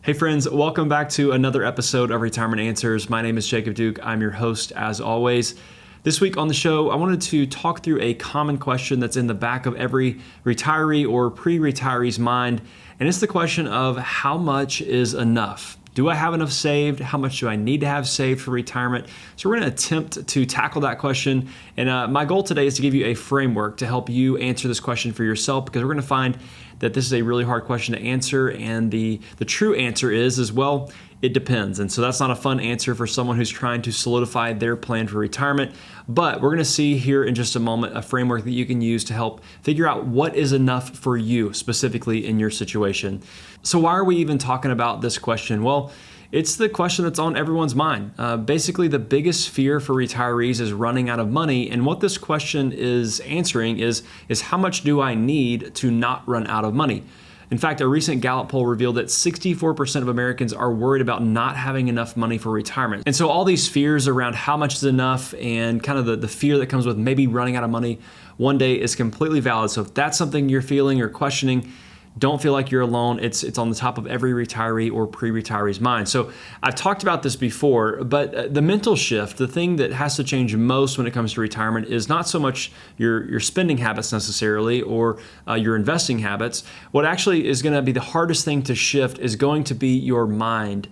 Hey friends, welcome back to another episode of Retirement Answers. My name is Jacob Duke. I'm your host as always. This week on the show, I wanted to talk through a common question that's in the back of every retiree or pre-retiree's mind, and it's the question of how much is enough? Do I have enough saved? How much do I need to have saved for retirement? So we're going to attempt to tackle that question. And my goal today is to give you a framework to help you answer this question for yourself, because we're going to find that this is a really hard question to answer. And the true answer is well, it depends. And so that's not a fun answer for someone who's trying to solidify their plan for retirement. But we're going to see here in just a moment a framework that you can use to help figure out what is enough for you specifically in your situation. So why are we even talking about this question? Well, it's the question that's on everyone's mind. Basically, the biggest fear for retirees is running out of money. And what this question is answering is how much do I need to not run out of money? In fact, a recent Gallup poll revealed that 64% of Americans are worried about not having enough money for retirement. And so all these fears around how much is enough and kind of the fear that comes with maybe running out of money one day is completely valid. So if that's something you're feeling or questioning, don't feel like you're alone. It's on the top of every retiree or pre-retiree's mind. So I've talked about this before, but the mental shift, the thing that has to change most when it comes to retirement is not so much your spending habits necessarily or your investing habits. What actually is going to be the hardest thing to shift is going to be your mind.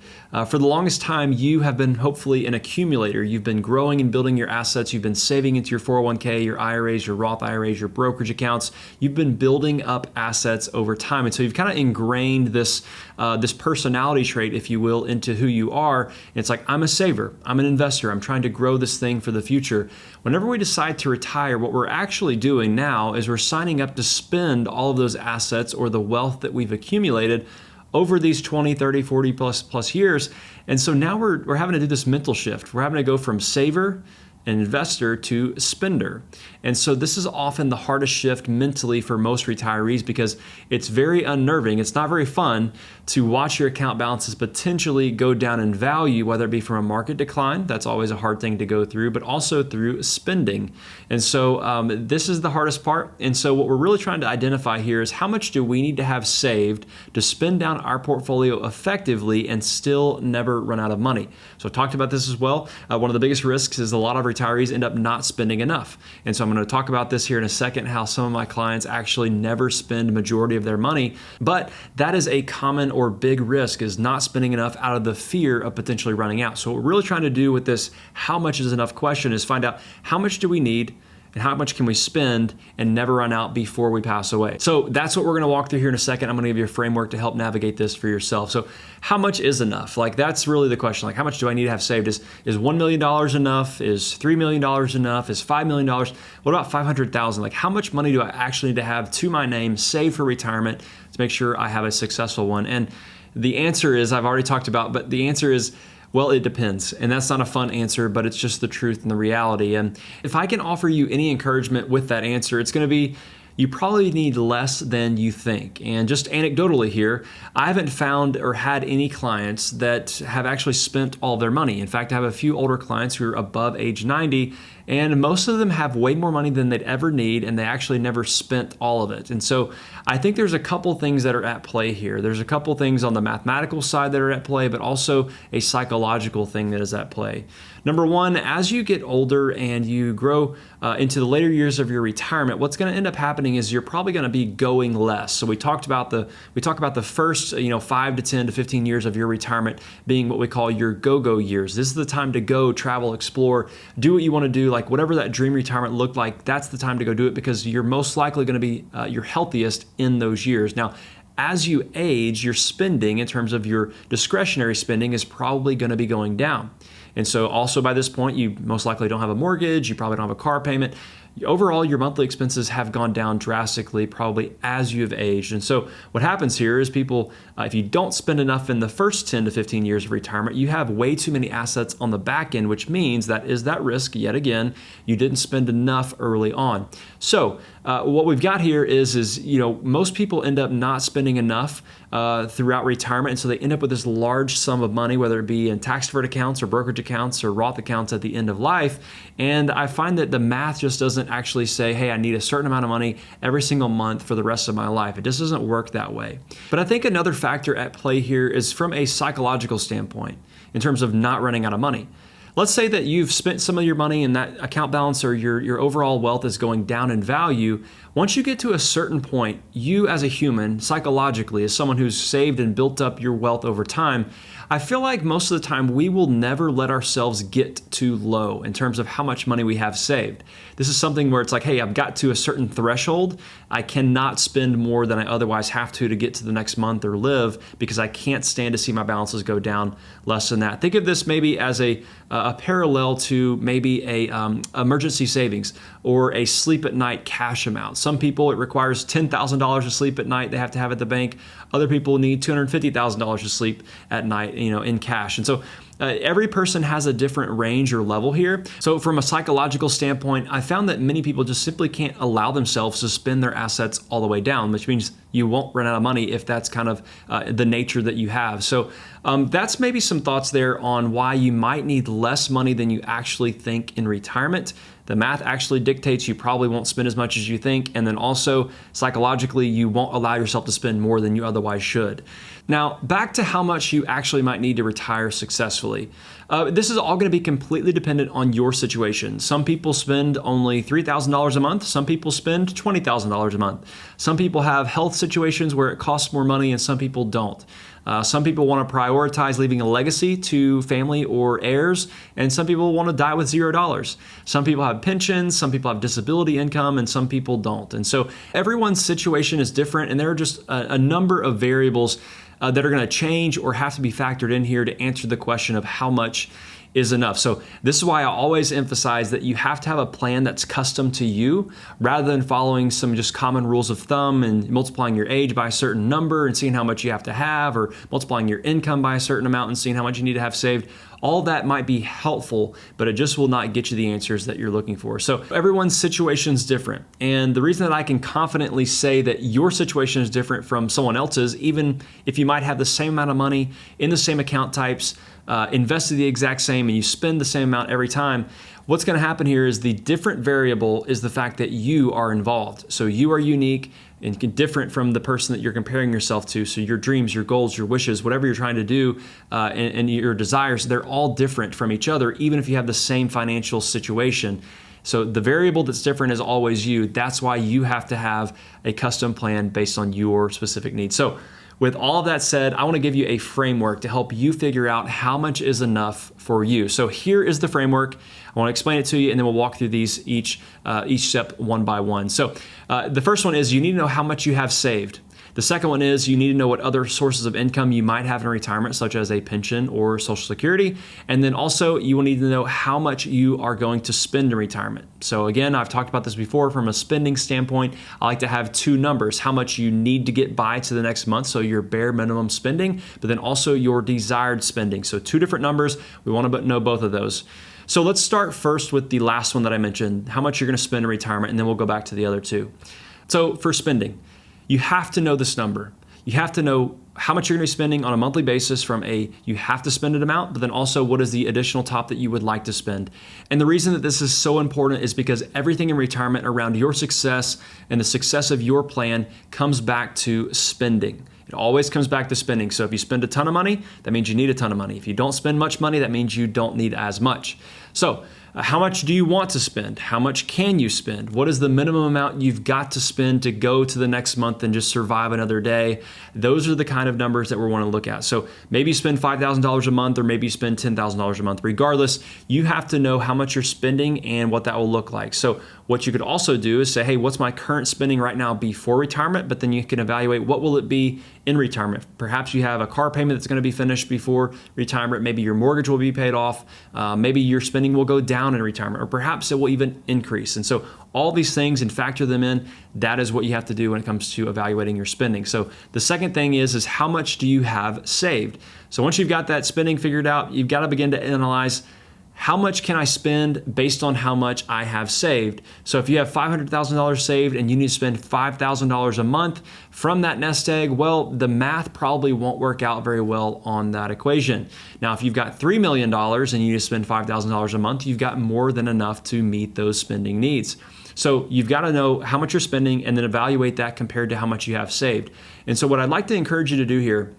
For the longest time, you have been hopefully an accumulator. You've been growing and building your assets. You've been saving into your 401k, your IRAs, your Roth IRAs, your brokerage accounts. You've been building up assets over time. And so you've kind of ingrained this personality trait, if you will, into who you are. And it's like, I'm a saver, I'm an investor, I'm trying to grow this thing for the future. Whenever we decide to retire, what we're actually doing now is we're signing up to spend all of those assets or the wealth that we've accumulated over these 20, 30, 40 plus years. And so now we're having to do this mental shift. We're having to go from saver and investor to spender. And so this is often the hardest shift mentally for most retirees because it's very unnerving. It's not very fun to watch your account balances potentially go down in value, whether it be from a market decline. That's always a hard thing to go through, but also through spending. And so this is the hardest part. And so what we're really trying to identify here is how much do we need to have saved to spend down our portfolio effectively and still never run out of money. So I talked about this as well. One of the biggest risks is a lot of retirees end up not spending enough. And so I'm going to talk about this here in a second, how some of my clients actually never spend the majority of their money. But that is a common or big risk, is not spending enough out of the fear of potentially running out. So what we're really trying to do with this how much is enough question is find out how much do we need and how much can we spend and never run out before we pass away. So that's what we're going to walk through here in a second. I'm going to give you a framework to help navigate this for yourself. So how much is enough? Like, that's really the question. Like, how much do I need to have saved? Is $1 million enough? Is $3 million enough? Is $5 million? What about 500,000? Like, how much money do I actually need to have to my name saved for retirement to make sure I have a successful one? And the answer is, I've already talked about, but the answer is, well, it depends. And that's not a fun answer, but it's just the truth and the reality. And if I can offer you any encouragement with that answer, it's going to be, you probably need less than you think. And just anecdotally here, I haven't found or had any clients that have actually spent all their money. In fact, I have a few older clients who are above age 90, and most of them have way more money than they'd ever need, and they actually never spent all of it. And so I think there's a couple things that are at play here. There's a couple things on the mathematical side that are at play, but also a psychological thing that is at play. Number one, as you get older and you grow into the later years of your retirement, what's going to end up happening is you're probably going to be going less. So we talk about the first 5 to 10 to 15 years of your retirement being what we call your go-go years. This is the time to go, travel, explore, do what you want to do. Like, whatever that dream retirement looked like, that's the time to go do it, because you're most likely going to be your healthiest in those years. Now, as you age, your spending in terms of your discretionary spending is probably going to be going down. And so also by this point, you most likely don't have a mortgage, you probably don't have a car payment. Overall, your monthly expenses have gone down drastically, probably as you have aged. And so what happens here is people, if you don't spend enough in the first 10 to 15 years of retirement, you have way too many assets on the back end, which means that is that risk, yet again, you didn't spend enough early on. So what we've got here is most people end up not spending enough throughout retirement. And so they end up with this large sum of money, whether it be in tax-deferred accounts or brokerage accounts or Roth accounts at the end of life. And I find that the math just doesn't doesn't actually say, hey, I need a certain amount of money every single month for the rest of my life. It just doesn't work that way. But I think another factor at play here is from a psychological standpoint in terms of not running out of money. Let's say that you've spent some of your money and that account balance or your overall wealth is going down in value. Once you get to a certain point, you as a human, psychologically, as someone who's saved and built up your wealth over time, I feel like most of the time we will never let ourselves get too low in terms of how much money we have saved. This is something where it's like, hey, I've got to a certain threshold. I cannot spend more than I otherwise have to get to the next month or live because I can't stand to see my balances go down less than that. Think of this maybe as a parallel to maybe a emergency savings or a sleep at night cash amount. Some people, it requires $10,000 to sleep at night they have to have at the bank. Other people need $250,000 to sleep at night, in cash. And so every person has a different range or level here. So from a psychological standpoint, I found that many people just simply can't allow themselves to spend their assets all the way down, which means you won't run out of money if that's kind of the nature that you have. So that's maybe some thoughts there on why you might need less money than you actually think in retirement. The math actually dictates you probably won't spend as much as you think. And then also psychologically, you won't allow yourself to spend more than you otherwise should. Now, back to how much you actually might need to retire successfully. This is all going to be completely dependent on your situation. Some people spend only $3,000 a month. Some people spend $20,000 a month. Some people have health situations where it costs more money and some people don't. Some people want to prioritize leaving a legacy to family or heirs, and some people want to die with $0. Some people have pensions, some people have disability income, and some people don't. And so everyone's situation is different, and there are just a number of variables that are going to change or have to be factored in here to answer the question of how much is enough. So this is why I always emphasize that you have to have a plan that's custom to you rather than following some just common rules of thumb and multiplying your age by a certain number and seeing how much you have to have, or multiplying your income by a certain amount and seeing how much you need to have saved. All that might be helpful, but it just will not get you the answers that you're looking for. So everyone's situation is different. And the reason that I can confidently say that your situation is different from someone else's, even if you might have the same amount of money in the same account types, invested the exact same, and you spend the same amount every time, what's going to happen here is the different variable is the fact that you are involved. So you are unique and different from the person that you're comparing yourself to. So your dreams, your goals, your wishes, whatever you're trying to do, and your desires, they're all different from each other, even if you have the same financial situation. So the variable that's different is always you. That's why you have to have a custom plan based on your specific needs. So with all of that said, I want to give you a framework to help you figure out how much is enough for you. So here is the framework. I want to explain it to you, and then we'll walk through these each step one by one. So the first one is you need to know how much you have saved. The second one is you need to know what other sources of income you might have in retirement, such as a pension or Social Security. And then also you will need to know how much you are going to spend in retirement. So again, I've talked about this before from a spending standpoint. I like to have two numbers: how much you need to get by to the next month, so your bare minimum spending, but then also your desired spending. So two different numbers. We want to know both of those. So let's start first with the last one that I mentioned, how much you're going to spend in retirement, and then we'll go back to the other two. So for spending, you have to know this number. You have to know how much you're going to be spending on a monthly basis from you have to spend it amount, but then also what is the additional top that you would like to spend. And the reason that this is so important is because everything in retirement around your success and the success of your plan comes back to spending. It always comes back to spending. So if you spend a ton of money, that means you need a ton of money. If you don't spend much money, that means you don't need as much. So how much do you want to spend? How much can you spend? What is the minimum amount you've got to spend to go to the next month and just survive another day? Those are the kind of numbers that we want to look at. So maybe you spend $5,000 a month, or maybe you spend $10,000 a month. Regardless, you have to know how much you're spending and what that will look like. So what you could also do is say, hey, what's my current spending right now before retirement? But then you can evaluate what will it be in retirement. Perhaps you have a car payment that's going to be finished before retirement. Maybe your mortgage will be paid off. Maybe your spending will go down in retirement, or perhaps it will even increase. And so all these things, and factor them in, that is what you have to do when it comes to evaluating your spending. So the second thing is how much do you have saved? So once you've got that spending figured out, you've got to begin to analyze, how much can I spend based on how much I have saved? So if you have $500,000 saved and you need to spend $5,000 a month from that nest egg, well, the math probably won't work out very well on that equation. Now, if you've got $3 million and you need to spend $5,000 a month, you've got more than enough to meet those spending needs. So you've got to know how much you're spending and then evaluate that compared to how much you have saved. And so what I'd like to encourage you to do here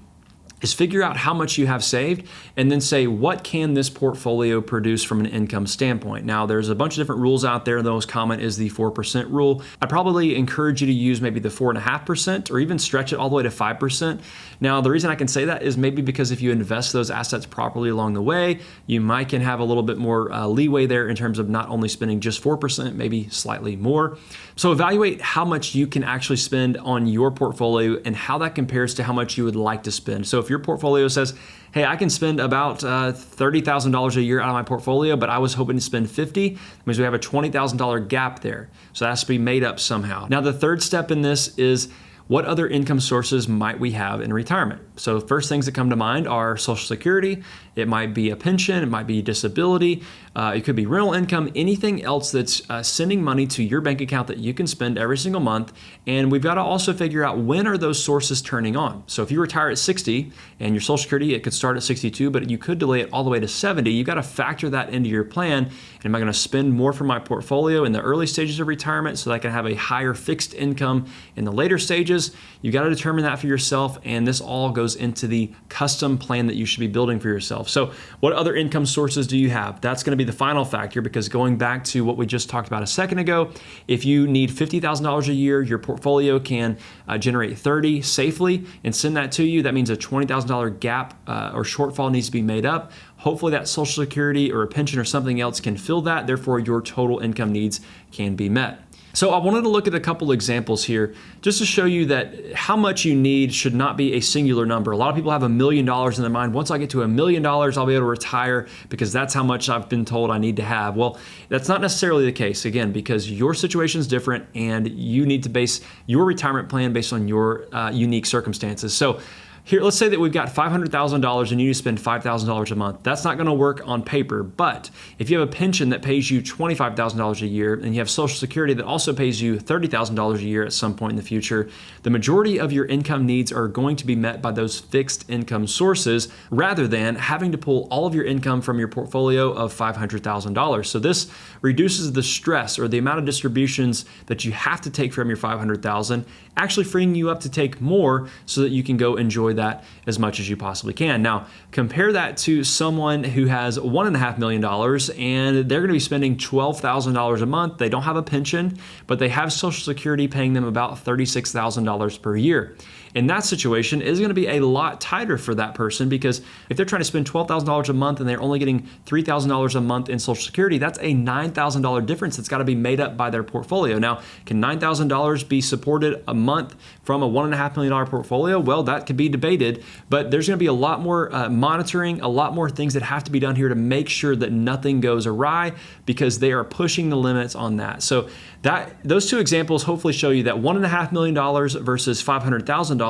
is figure out how much you have saved and then say, what can this portfolio produce from an income standpoint? Now, there's a bunch of different rules out there. The most common is the 4% rule. I'd probably encourage you to use maybe the 4.5% or even stretch it all the way to 5%. Now, the reason I can say that is maybe because if you invest those assets properly along the way, you might can have a little bit more leeway there in terms of not only spending just 4%, maybe slightly more. So evaluate how much you can actually spend on your portfolio and how that compares to how much you would like to spend. So if your portfolio says, hey, I can spend about $30,000 a year out of my portfolio, but I was hoping to spend $50,000, means we have a $20,000 gap there. So that has to be made up somehow. Now, the third step in this is, what other income sources might we have in retirement? So first things that come to mind are Social Security. It might be a pension. It might be disability. It could be rental income, anything else that's sending money to your bank account that you can spend every single month. And we've got to also figure out, when are those sources turning on? So if you retire at 60 and your Social Security, it could start at 62, but you could delay it all the way to 70. You've got to factor that into your plan. And am I going to spend more from my portfolio in the early stages of retirement so that I can have a higher fixed income in the later stages? You got to determine that for yourself, and this all goes into the custom plan that you should be building for yourself. So what other income sources do you have? That's going to be the final factor, because going back to what we just talked about a second ago, if you need $50,000 a year, your portfolio can generate $30,000 safely and send that to you. That means a $20,000 gap or shortfall needs to be made up. Hopefully that Social Security or a pension or something else can fill that. Therefore, your total income needs can be met. So I wanted to look at a couple examples here just to show you that how much you need should not be a singular number. A lot of people have $1 million in their mind. Once I get to $1 million, I'll be able to retire because that's how much I've been told I need to have. Well, that's not necessarily the case, again, because your situation is different and you need to base your retirement plan based on your unique circumstances. So here, let's say that we've got $500,000 and you need to spend $5,000 a month. That's not going to work on paper, but if you have a pension that pays you $25,000 a year and you have Social Security that also pays you $30,000 a year at some point in the future, the majority of your income needs are going to be met by those fixed income sources rather than having to pull all of your income from your portfolio of $500,000. So this reduces the stress or the amount of distributions that you have to take from your $500,000, actually freeing you up to take more so that you can go enjoy that as much as you possibly can. Now, compare that to someone who has $1.5 million and they're going to be spending $12,000 a month. They don't have a pension, but they have Social Security paying them about $36,000 per year. In that situation, it's going to be a lot tighter for that person, because if they're trying to spend $12,000 a month and they're only getting $3,000 a month in Social Security, that's a $9,000 difference that's got to be made up by their portfolio. Now, can $9,000 be supported a month from a $1.5 million portfolio? Well, that could be debated, but there's going to be a lot more monitoring, a lot more things that have to be done here to make sure that nothing goes awry, because they are pushing the limits on that. So those two examples hopefully show you that $1.5 million versus $500,000,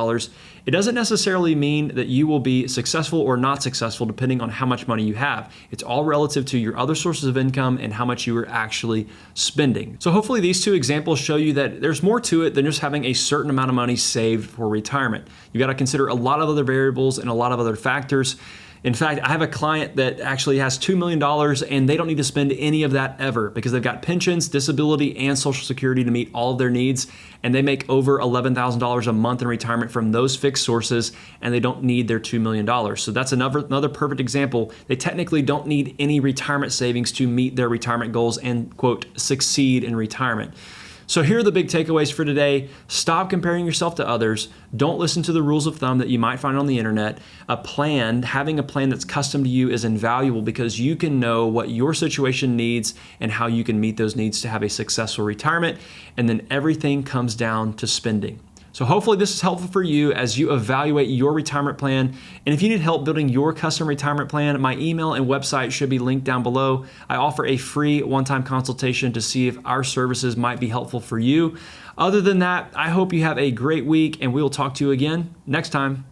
it doesn't necessarily mean that you will be successful or not successful depending on how much money you have. It's all relative to your other sources of income and how much you are actually spending. So hopefully these two examples show you that there's more to it than just having a certain amount of money saved for retirement. You got to consider a lot of other variables and a lot of other factors. In fact, I have a client that actually has $2 million and they don't need to spend any of that ever, because they've got pensions, disability, and Social Security to meet all of their needs. And they make over $11,000 a month in retirement from those fixed sources, and they don't need their $2 million. So that's another perfect example. They technically don't need any retirement savings to meet their retirement goals and, quote, succeed in retirement. So here are the big takeaways for today. Stop comparing yourself to others. Don't listen to the rules of thumb that you might find on the internet. Having a plan that's custom to you is invaluable, because you can know what your situation needs and how you can meet those needs to have a successful retirement. And then everything comes down to spending. So hopefully this is helpful for you as you evaluate your retirement plan. And if you need help building your custom retirement plan, my email and website should be linked down below. I offer a free one-time consultation to see if our services might be helpful for you. Other than that, I hope you have a great week, and we will talk to you again next time.